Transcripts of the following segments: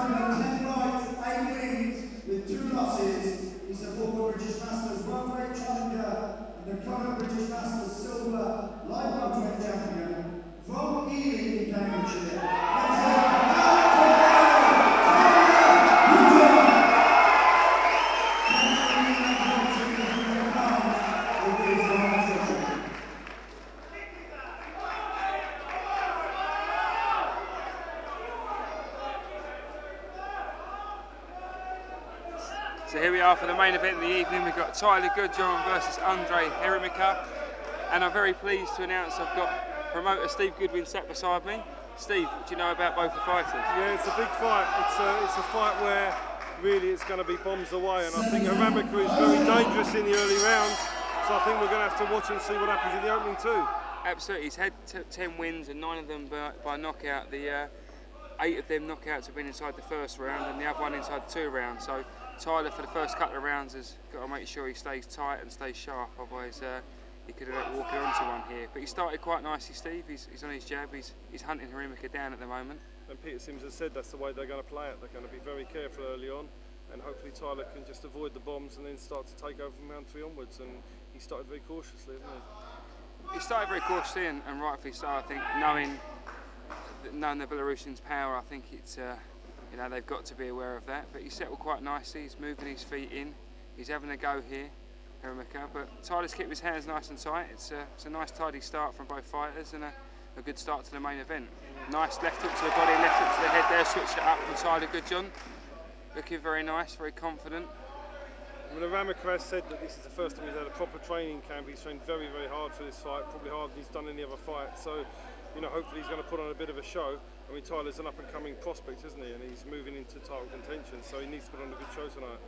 over 10 fights, 8 wins with 2 losses. He's the former British Masters welterweight challenger and the current British Masters silver light-welterweight champion from Ely in Cambridgeshire. Let's So here we are for the main event of the evening. We've got Tyler Goodjohn versus ANDREI HRAMYKA, and I'm very pleased to announce I've got promoter Steve Goodwin sat beside me. Steve, what do you know about both the fighters? Yeah, it's a big fight. It's a fight where really it's going to be bombs away, and I think HRAMYKA is very dangerous in the early rounds, so I think we're going to have to watch and see what happens in the opening too. Absolutely, he's had 10 wins and 9 of them by knockout. The 8 of them knockouts have been inside the first round and the other one inside the 2 rounds. So Tyler, for the first couple of rounds, has got to make sure he stays tight and stays sharp, otherwise he could have walked onto one here. But he started quite nicely, Steve. He's on his jab, he's hunting HRAMYKA down at the moment. And Peter Sims has said that's the way they're going to play it. They're going to be very careful early on, and hopefully Tyler can just avoid the bombs and then start to take over from round 3 onwards. And he started very cautiously, hasn't he? He started very cautiously and rightfully so. I think knowing the Belarusian's power, I think it's you know, they've got to be aware of that. But he settled quite nicely. He's moving his feet in. He's having a go here, HRAMYKA. But Tyler's kept his hands nice and tight. It's a nice tidy start from both fighters and a good start to the main event. Nice left hook to the body, left hook to the head there. Switched it up from Tyler Goodjohn. Looking very nice, very confident. I mean, HRAMYKA has said that this is the first time he's had a proper training camp. He's trained very, very hard for this fight, probably harder than he's done any other fight. So, you know, hopefully he's going to put on a bit of a show. I mean, Tyler's an up-and-coming prospect, isn't he? And he's moving into title contention, so he needs to put on a good show tonight.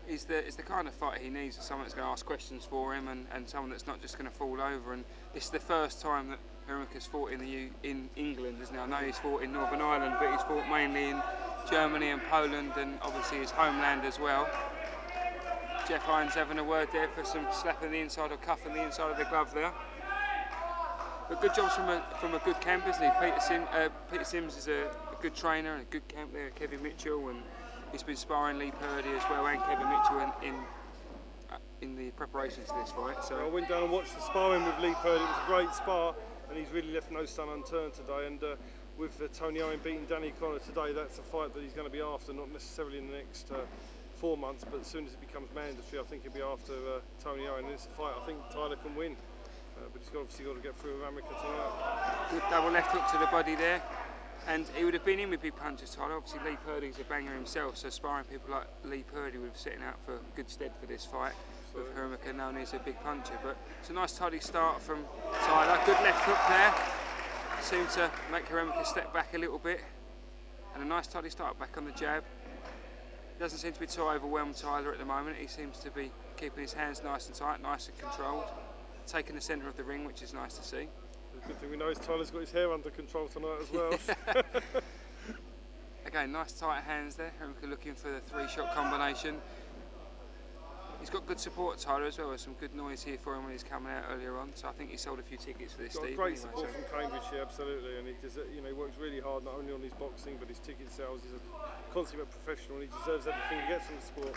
It's the kind of fight he needs, someone that's going to ask questions for him and someone that's not just going to fall over. And it's the first time that HRAMYKA's fought in England, isn't it? I know he's fought in Northern Ireland, but he's fought mainly in Germany and Poland and obviously his homeland as well. Jeff Hines having a word there for some slapping the inside or cuffing the inside of the glove there. But good jobs from a good camp, isn't he? Peter Sims is a good trainer and a good camp there, Kevin Mitchell, and he's been sparring Lee Purdy as well and Kevin Mitchell in the preparations for this fight. So I went down and watched the sparring with Lee Purdy. It was a great spar, and he's really left no stone unturned today. And with Tony Owen beating Danny Connor today, that's a fight that he's going to be after, not necessarily in the next 4 months, but as soon as it becomes mandatory, I think he'll be after Tony Owen. And it's a fight I think Tyler can win. But he's obviously got to get through HRAMYKA tonight. Good double left hook to the body there. And he would have been in with big punches, Tyler. Obviously Lee Purdy's a banger himself, so sparring people like Lee Purdy would have setting out for good stead for this fight. With HRAMYKA known as a big puncher. But it's a nice tidy start from Tyler. Good left hook there. Seemed to make HRAMYKA step back a little bit. And a nice tidy start back on the jab. Doesn't seem to be too overwhelmed, Tyler, at the moment. He seems to be keeping his hands nice and tight, nice and controlled. Taking the centre of the ring, which is nice to see. The good thing we know is Tyler's got his hair under control tonight as well. Again, nice tight hands there. HRAMYKA looking for the 3-shot combination. He's got good support, Tyler, as well. There's some good noise here for him when he's coming out earlier on. So I think he sold a few tickets for this, Steve. Great support from Cambridgeshire, absolutely. And he does, you know, he works really hard not only on his boxing but his ticket sales. He's a consummate professional and he deserves everything he gets from the sport.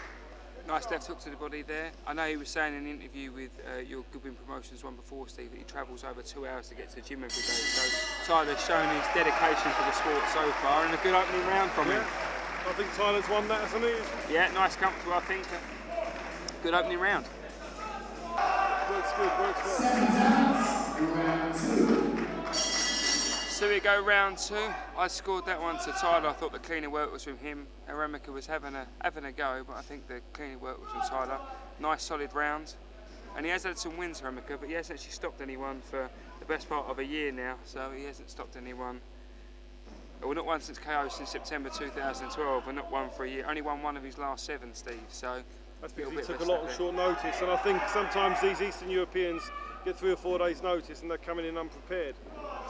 Nice left hook to the body there. I know he was saying in an interview with your Goodwin Promotions one before, Steve, that he travels over 2 hours to get to the gym every day. So Tyler's shown his dedication to the sport so far, and a good opening round from him. I think Tyler's won that, hasn't he? Yeah, nice, comfortable, I think. Good opening round. Works good, works well. 7 round 2. So we go round 2. I scored that one to Tyler. I thought the cleaner work was from him. HRAMYKA was having a go, but I think the cleaner work was from Tyler. Nice solid round. And he has had some wins, HRAMYKA, but he hasn't actually stopped anyone for the best part of a year now. So he hasn't stopped anyone. Well, not one since KO since September 2012, but not one for a year. Only won one of his last 7, Steve. So that's because he took a lot of short notice, and I think sometimes these Eastern Europeans get 3 or 4 days notice and they're coming in unprepared.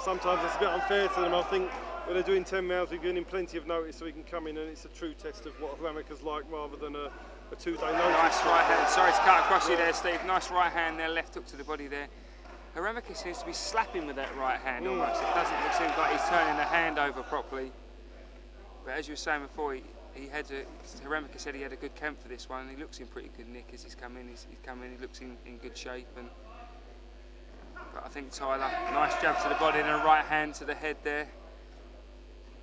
Sometimes it's a bit unfair to them. I think when they're doing 10 rounds, we're giving him plenty of notice so he can come in, and it's a true test of what HRAMYKA's like rather than a 2-day notice. Nice right hand. Sorry to cut across you there, Steve. Nice right hand there, left hook to the body there. HRAMYKA seems to be slapping with that right hand almost. It doesn't seem like he's turning the hand over properly. But as you were saying before, Hramyka said he had a good camp for this one, and he looks in pretty good nick as he's come in. He's come in, he looks in good shape. But I think Tyler, nice jab to the body and a right hand to the head there.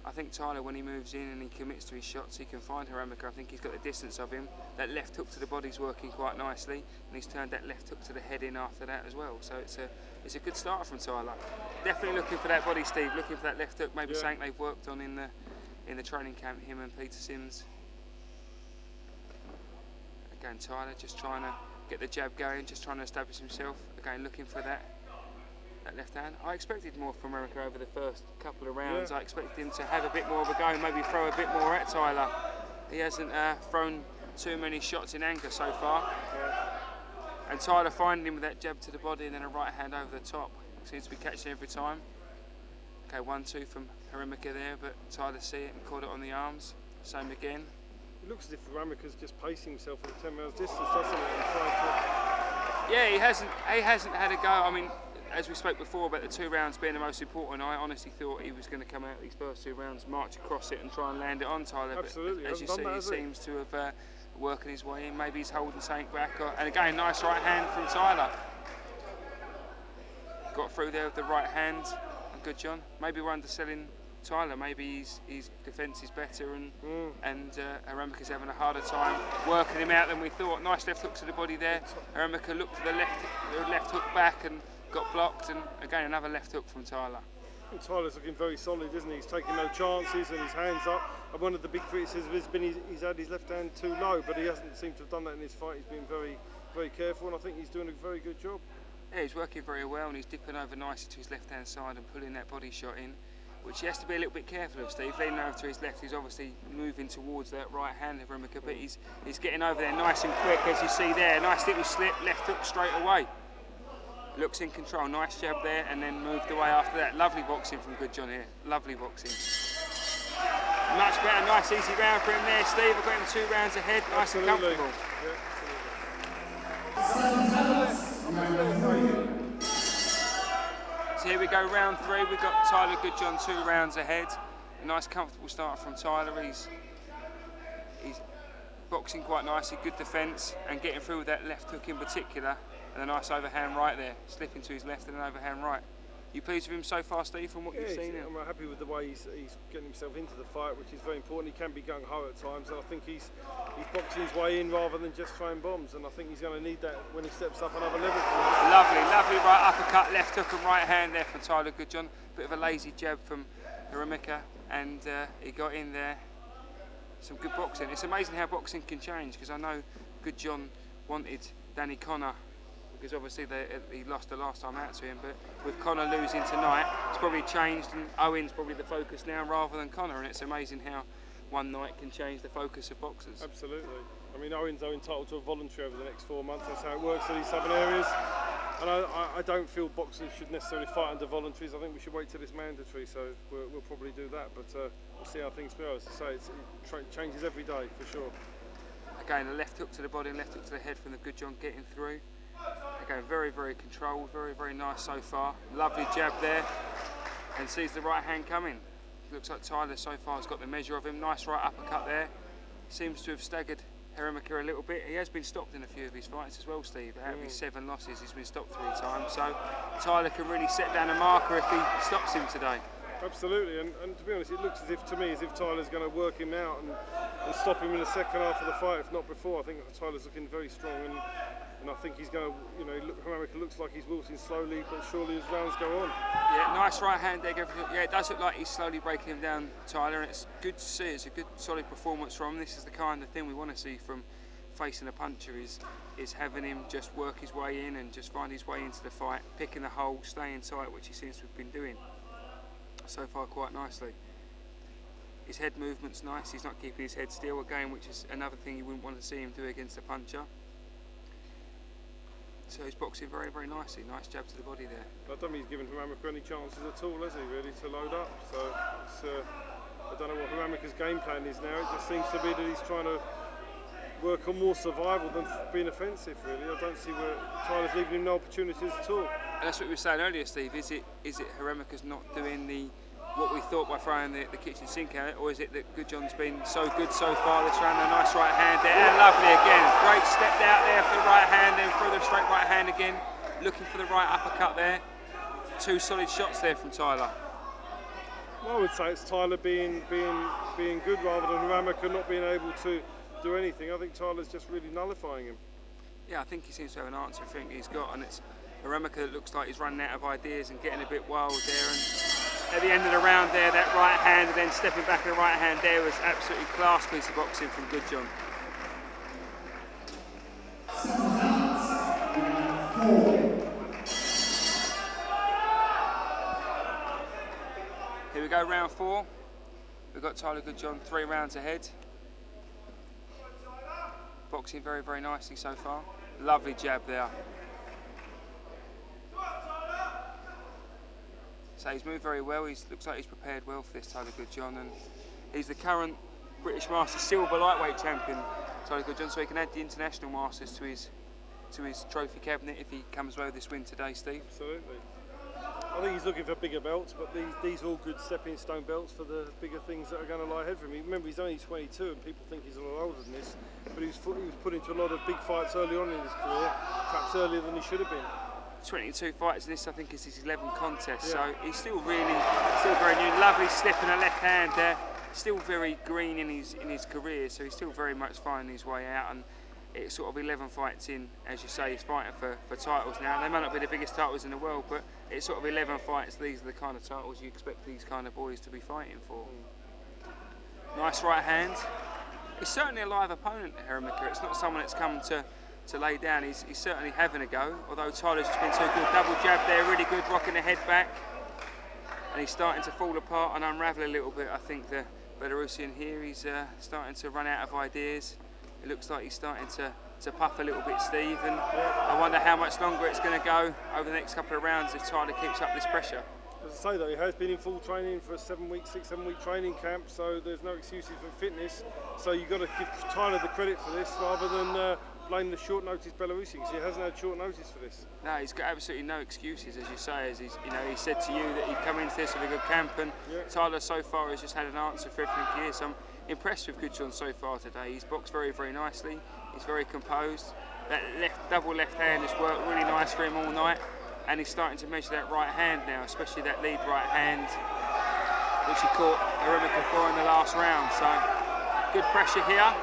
I think Tyler, when he moves in and he commits to his shots, he can find Hramyka. I think he's got the distance of him. That left hook to the body's working quite nicely, and he's turned that left hook to the head in after that as well. So it's a good start from Tyler. Definitely looking for that body, Steve. Looking for that left hook. Maybe something they've worked on in the training camp, him and Peter Sims. Again, Tyler just trying to get the jab going, just trying to establish himself. Again, looking for that left hand. I expected more from Hramyka over the first couple of rounds. I expected him to have a bit more of a go, maybe throw a bit more at Tyler. He hasn't thrown too many shots in anger so far. And Tyler finding him with that jab to the body and then a right hand over the top. Seems to be catching every time. Okay, 1-2 from Hramyka there, but Tyler see it and caught it on the arms. Same again. It looks as if Hramyka's just pacing himself at the 10 rounds distance, doesn't it? Yeah, he hasn't had a go. I mean, as we spoke before about the 2 rounds being the most important, I honestly thought he was going to come out these first 2 rounds, march across it and try and land it on Tyler. Absolutely. But as you see, he seems to have working his way in. Maybe he's holding something back. And again, nice right hand from Tyler. Got through there with the right hand. Goodjohn. Maybe we're underselling Tyler. Maybe his defence is better and Hramyka's having a harder time working him out than we thought. Nice left hook to the body there. Hramyka looked for the left hook back and got blocked, and again another left hook from Tyler. And Tyler's looking very solid, isn't he? He's taking no chances and his hands up. And one of the big criticisms has been he's had his left hand too low, but he hasn't seemed to have done that in his fight. He's been very, very careful, and I think he's doing a very good job. Yeah, he's working very well, and he's dipping over nicely to his left-hand side and pulling that body shot in, which he has to be a little bit careful of, Steve. Leaning over to his left, he's obviously moving towards that right hand of Hramyka, but he's getting over there nice and quick, as you see there. Nice little slip, left hook straight away. Looks in control, nice jab there, and then moved away after that. Lovely boxing from Goodjohn here, lovely boxing. Much better, nice easy round for him there, Steve. I've got him 2 rounds ahead, nice and comfortable. So here we go, round 3. We've got Tyler Goodjohn 2 rounds ahead. A nice comfortable start from Tyler. He's boxing quite nicely, good defence, and getting through with that left hook in particular, and a nice overhand right there, slipping to his left and an overhand right. You pleased with him so far, Steve, from what you've seen? I'm happy with the way he's getting himself into the fight, which is very important. He can be gung-ho at times, and I think he's boxing his way in rather than just throwing bombs, and I think he's going to need that when he steps up another level. Lovely right uppercut, left hook and right hand there from Tyler Goodjohn. Bit of a lazy jab from Hramyka, and he got in there. Some good boxing. It's amazing how boxing can change, because I know Goodjohn wanted Danny Connor, because obviously he lost the last time out to him, but with Connor losing tonight, it's probably changed, and Owen's probably the focus now rather than Connor, and it's amazing how one night can change the focus of boxers. Absolutely. I mean, Owen's entitled to a voluntary over the next 4 months. That's how it works in these southern areas. And I don't feel boxers should necessarily fight under voluntaries. I think we should wait till it's mandatory, so we'll probably do that. But we'll see how things go. As I say, it changes every day, for sure. Again, a left hook to the body and left hook to the head from the Goodjohn getting through. Again, very, very controlled, very, very nice so far. Lovely jab there, and sees the right hand coming. Looks like Tyler so far has got the measure of him. Nice right uppercut there. Seems to have staggered Hramyka a little bit. He has been stopped in a few of his fights as well, Steve. Out of his 7 losses, he's been stopped 3 times. So Tyler can really set down a marker if he stops him today. Absolutely, and to be honest, it looks to me as if Tyler's going to work him out and stop him in the second half of the fight, if not before. I think Tyler's looking very strong, and I think he's going to, Hramyka looks like he's wilting slowly, but surely as rounds go on. Yeah, nice right hand there. Yeah, it does look like he's slowly breaking him down, Tyler, and it's good to see. It's a good, solid performance from him. This is the kind of thing we want to see from facing a puncher, is having him just work his way in and just find his way into the fight, picking the hole, staying tight, which he seems to have been doing so far quite nicely. His head movement's nice. He's not keeping his head still again, which is another thing you wouldn't want to see him do against a puncher. So he's boxing very, very nicely. Nice jab to the body there. I don't think he's given Hramyka any chances at all, has he, really, to load up? So I don't know what Hramyka's game plan is now. It just seems to be that he's trying to work on more survival than being offensive, really. I don't see where Tyler's leaving him no opportunities at all. And that's what we were saying earlier, Steve. Is it Hramyka's not doing the what we thought by throwing the kitchen sink at it, or is it that Goodjohn's been so good so far? They're throwing a nice right hand there, and lovely again. Great step out there for the right hand, then through the straight right hand again, looking for the right uppercut there. Two solid shots there from Tyler. Well, I would say it's Tyler being good rather than HRAMYKA not being able to do anything. I think Tyler's just really nullifying him. Yeah, I think he seems to have an answer. I think he's got, and it's HRAMYKA that looks like he's running out of ideas and getting a bit wild there. And at the end of the round there, that right hand and then stepping back in the right hand there was absolutely class piece of boxing from Goodjohn. Here we go, round 4. We've got Tyler Goodjohn 3 rounds ahead. Boxing very, very nicely so far. Lovely jab there. So he's moved very well. He looks like he's prepared well for this, Tyler Goodjohn, and he's the current British Master Silver Lightweight champion, Tyler Goodjohn, so he can add the international masters to his trophy cabinet if he comes away with this win today, Steve. Absolutely. I think he's looking for bigger belts, but these are all good stepping stone belts for the bigger things that are going to lie ahead for him. Remember, he's only 22 and people think he's a lot older than this, but he was put into a lot of big fights early on in his career, perhaps earlier than he should have been. 22 fights, and this I think is his 11th contest, so he's still very new. Lovely slip in the left hand there, still very green in his career, so he's still very much finding his way out, and it's sort of 11 fights in, as you say, he's fighting for titles now. They might not be the biggest titles in the world, but it's sort of 11 fights. These are the kind of titles you expect these kind of boys to be fighting for. Nice right hand. He's certainly a live opponent, HRAMYKA. It's not someone that's come to lay down. He's certainly having a go, although Tyler's just been too good. Double jab there, really good, rocking the head back. And he's starting to fall apart and unravel a little bit. I think the Belarusian here, he's starting to run out of ideas. It looks like he's starting to puff a little bit, Steve, and I wonder how much longer it's going to go over the next couple of rounds if Tyler keeps up this pressure. As I say though, he has been in full training for a 6-7 week training camp, so there's no excuses for fitness. So you've got to give Tyler the credit for this rather than blame the short notice Belarusian, because he hasn't had short notice for this. No, he's got absolutely no excuses, as you say. As he said to you that he'd come into this with a good camp, and Tyler so far has just had an answer for everything he is. I'm impressed with Goodjohn so far today. He's boxed very, very nicely. He's very composed. That double left hand has worked really nice for him all night, and he's starting to measure that right hand now, especially that lead right hand, which he caught HRAMYKA for in the last round. So good pressure here.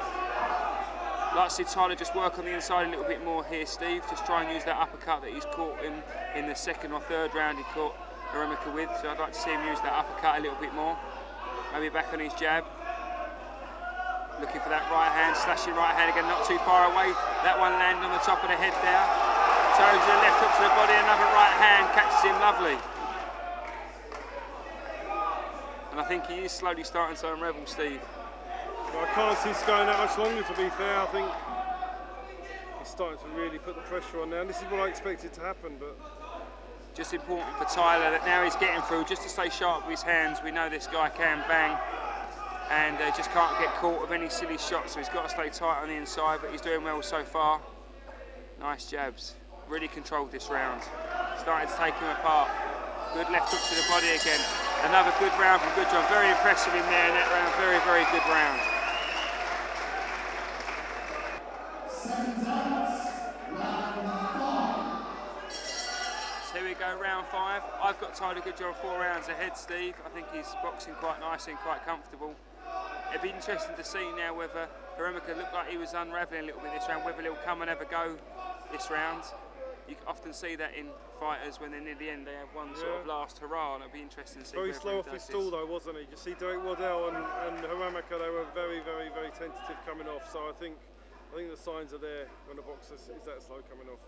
Like to see Tyler just work on the inside a little bit more here, Steve. Just try and use that uppercut that he's caught in the 2nd or 3rd round he caught HRAMYKA with. So I'd like to see him use that uppercut a little bit more. Maybe back on his jab. Looking for that right hand, slashing right hand again, not too far away. That one landing on the top of the head there. Turns the left hook to the body, another right hand, catches him lovely. And I think he is slowly starting to unravel, Steve. Well, I can't see this going that much longer, to be fair. I think he's starting to really put the pressure on now. And this is what I expected to happen, but just important for Tyler that now he's getting through, just to stay sharp with his hands. We know this guy can bang, and just can't get caught with any silly shots, so he's got to stay tight on the inside, but he's doing well so far. Nice jabs. Really controlled this round. Started to take him apart. Good left hook to the body again. Another good round from Goodjohn. Very impressive in there in that round. Very, very good round. So here we go, round 5. I've got Tyler Goodjohn 4 rounds ahead, Steve. I think he's boxing quite nicely and quite comfortable. It'd be interesting to see now whether HRAMYKA looked like he was unravelling a little bit this round, whether he'll come and have a go this round. You often see that in fighters when they're near the end, they have one sort of last hurrah, and it'll be interesting to see. Very slow off his stall though, wasn't he? You see Derek Waddell and HRAMYKA, they were very, very, very tentative coming off. So I think the signs are there when a boxer is that slow coming off.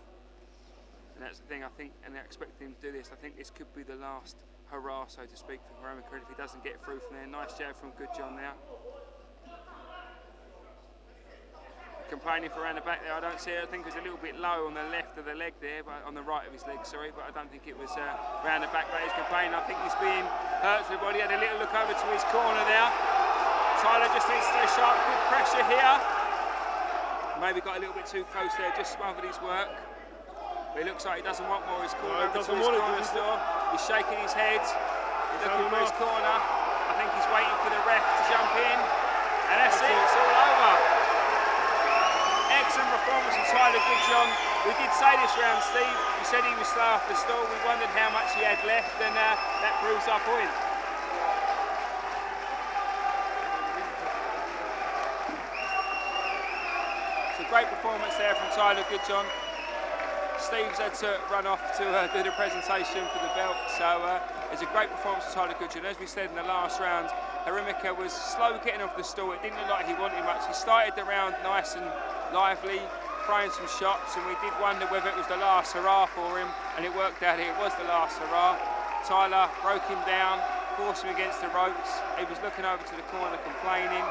And that's the thing, I think, and they're expecting him to do this. I think this could be the last hurrah, so to speak, for HRAMYKA if he doesn't get through from there. Nice jab from Goodjohn now. Complaining for around the back there, I don't see it. I think it was a little bit low on the left of the leg there, but on the right of his leg, sorry, but I don't think it was around the back, but he's complaining. I think he's being hurt to the body. He had a little look over to his corner there. Tyler just needs to stay sharp, good pressure here. Maybe got a little bit too close there, just smothered his work. But he looks like he doesn't want more. He's called over to his corner store. He's shaking his head. He looking for his corner. I think he's waiting for the ref to jump in. And that's it, it's all over. Excellent performance from Tyler Goodjohn. We did say this round, Steve. You said he was slow off the stall. We wondered how much he had left, and that proves our point. It's a great performance there from Tyler Goodjohn. Steve's had to run off to do the presentation for the belt, so it's a great performance from Tyler Goodjohn. As we said in the last round, HRAMYKA was slow getting off the stall. It didn't look like he wanted much. He started the round nice and lively, throwing some shots, and we did wonder whether it was the last hurrah for him, and it worked out. It was the last hurrah. Tyler broke him down, forced him against the ropes. He was looking over to the corner complaining,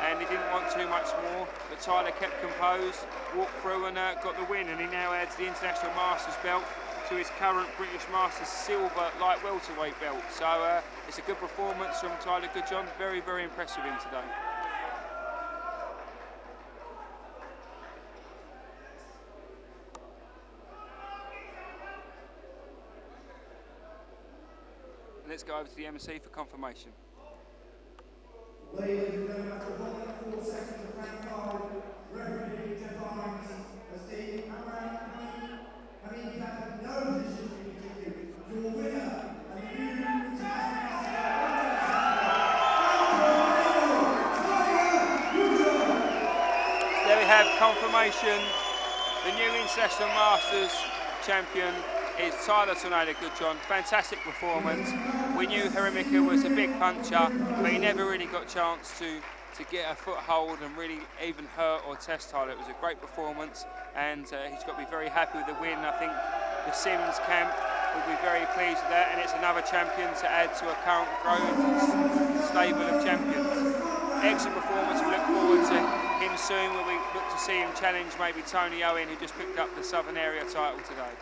and he didn't want too much more, but Tyler kept composed, walked through and got the win, and he now adds the International Masters belt to his current British Masters silver light-welterweight belt. So it's a good performance from Tyler Goodjohn. Very, very impressed with him today. Let's go over to the MC for confirmation. Ladies and gentlemen, after 1 minute 4 seconds of round 5, referee defines as the HRAMYKA no decision to be taken. Your winner and the new international There we have confirmation. The new International Masters champion is Tyler Tornado Goodjohn. Fantastic performance. We knew HRAMYKA was a big puncher, but he never really got a chance to get a foothold and really even hurt or test Tyler. It was a great performance, and he's got to be very happy with the win. I think the Sims camp will be very pleased with that, and it's another champion to add to a current growing stable of champions. Excellent performance. We look forward to him soon, where we look to see him challenge maybe Tony Owen, who just picked up the Southern Area title today.